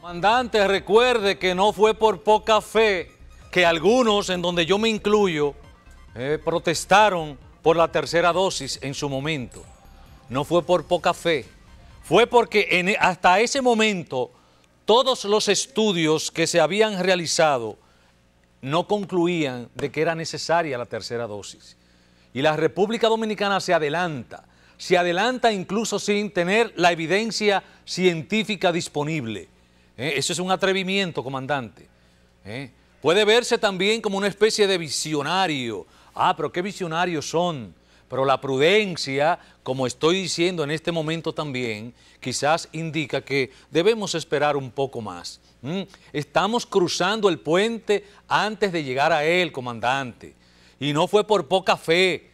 Comandante, recuerde que no fue por poca fe que algunos, en donde yo me incluyo, protestaron por la tercera dosis en su momento. No fue por poca fe, fue porque hasta ese momento todos los estudios que se habían realizado no concluían de que era necesaria la tercera dosis. Y la República Dominicana se adelanta incluso sin tener la evidencia científica disponible. Eso es un atrevimiento, comandante. Puede verse también como una especie de visionario. Pero ¿qué visionarios son? Pero la prudencia, como estoy diciendo en este momento también, quizás indica que debemos esperar un poco más. Estamos cruzando el puente antes de llegar a él, comandante. Y no fue por poca fe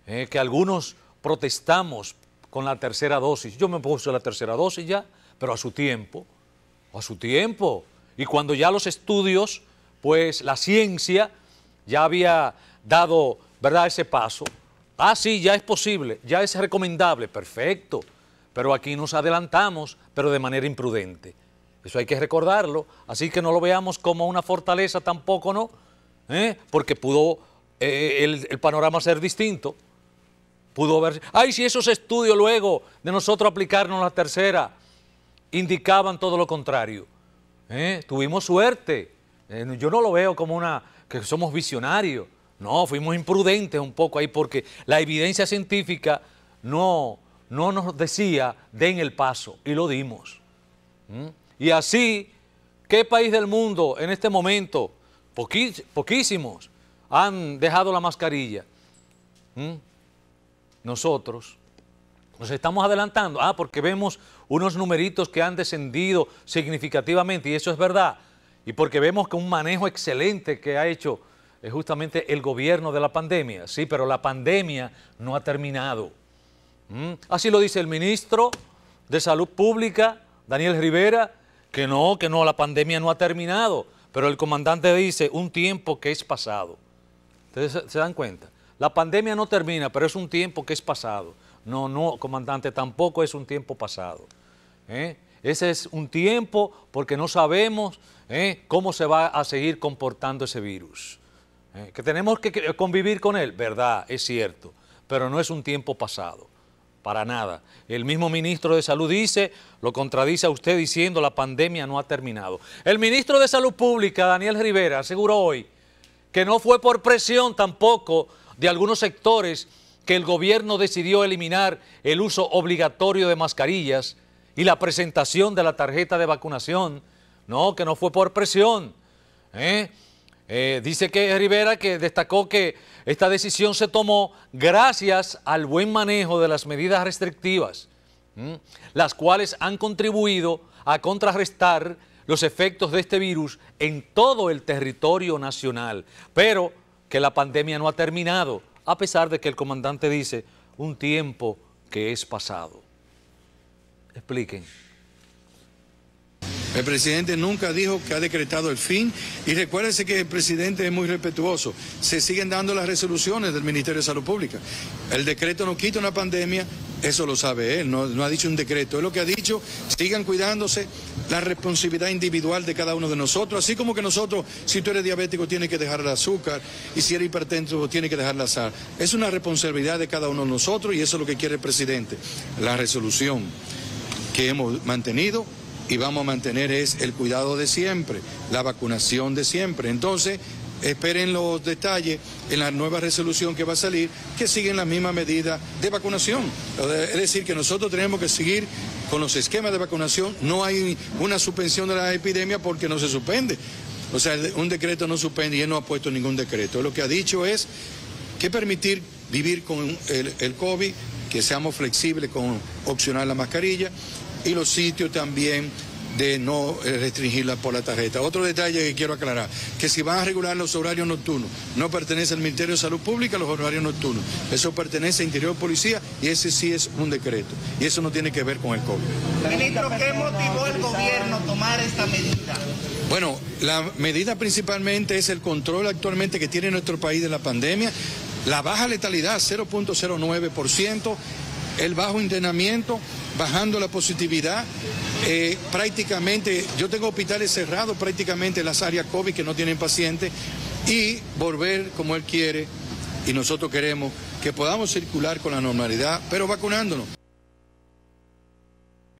que algunos protestamos con la tercera dosis. Yo me puse la tercera dosis ya, pero a su tiempo. Y cuando ya los estudios, pues la ciencia ya había dado, ¿verdad?, ese paso. Sí, ya es posible, ya es recomendable, perfecto. Pero aquí nos adelantamos, pero de manera imprudente. Eso hay que recordarlo, así que no lo veamos como una fortaleza tampoco, ¿no? Porque pudo el panorama ser distinto. Pudo haber... si esos estudios luego de nosotros aplicarnos la tercera indicaban todo lo contrario. Tuvimos suerte. Yo no lo veo como que somos visionarios. No, fuimos imprudentes un poco ahí porque la evidencia científica no nos decía den el paso y lo dimos. Y así, ¿qué país del mundo en este momento? Poquísimos han dejado la mascarilla. Nosotros nos estamos adelantando, porque vemos unos numeritos que han descendido significativamente, y eso es verdad, y porque vemos que un manejo excelente que ha hecho justamente el gobierno de la pandemia. Sí, pero la pandemia no ha terminado. Así lo dice el ministro de Salud Pública, Daniel Rivera, que no, la pandemia no ha terminado, pero el comandante dice un tiempo que es pasado. ¿Ustedes se dan cuenta? La pandemia no termina, pero es un tiempo que es pasado. No, comandante, tampoco es un tiempo pasado. Ese es un tiempo porque no sabemos cómo se va a seguir comportando ese virus. Que tenemos que convivir con él, verdad, es cierto, pero no es un tiempo pasado, para nada. El mismo ministro de Salud dice, lo contradice a usted diciendo la pandemia no ha terminado. El ministro de Salud Pública, Daniel Rivera, aseguró hoy que no fue por presión tampoco de algunos sectores que el gobierno decidió eliminar el uso obligatorio de mascarillas y la presentación de la tarjeta de vacunación. No, que no fue por presión. Dice que Rivera que destacó que esta decisión se tomó gracias al buen manejo de las medidas restrictivas, las cuales han contribuido a contrarrestar los efectos de este virus en todo el territorio nacional, pero que la pandemia no ha terminado, a pesar de que el comandante dice un tiempo que es pasado. Expliquen. El presidente nunca dijo que ha decretado el fin y recuérdese que el presidente es muy respetuoso. Se siguen dando las resoluciones del Ministerio de Salud Pública. El decreto no quita una pandemia, eso lo sabe él, no ha dicho un decreto. Es lo que ha dicho, sigan cuidándose, la responsabilidad individual de cada uno de nosotros, así como que nosotros, si tú eres diabético, tienes que dejar el azúcar y si eres hipertenso, tienes que dejar la sal. Es una responsabilidad de cada uno de nosotros y eso es lo que quiere el presidente. La resolución que hemos mantenido y vamos a mantener es el cuidado de siempre, la vacunación de siempre. Entonces, esperen los detalles en la nueva resolución que va a salir, que siguen las mismas medidas de vacunación. Es decir, que nosotros tenemos que seguir con los esquemas de vacunación. No hay una suspensión de la epidemia porque no se suspende. O sea, un decreto no suspende y él no ha puesto ningún decreto. Lo que ha dicho es que permitir vivir con el COVID, que seamos flexibles con opcionar la mascarilla, y los sitios también de no restringirla por la tarjeta. Otro detalle que quiero aclarar, que si van a regular los horarios nocturnos, no pertenece al Ministerio de Salud Pública los horarios nocturnos, eso pertenece a Interior Policía y ese sí es un decreto, y eso no tiene que ver con el COVID. Ministro, ¿qué motivó al gobierno a tomar esta medida? Bueno, la medida principalmente es el control actualmente que tiene nuestro país de la pandemia, la baja letalidad, 0.09%, el bajo internamiento, bajando la positividad. Prácticamente, yo tengo hospitales cerrados prácticamente en las áreas COVID que no tienen pacientes, y volver como él quiere y nosotros queremos que podamos circular con la normalidad, pero vacunándonos.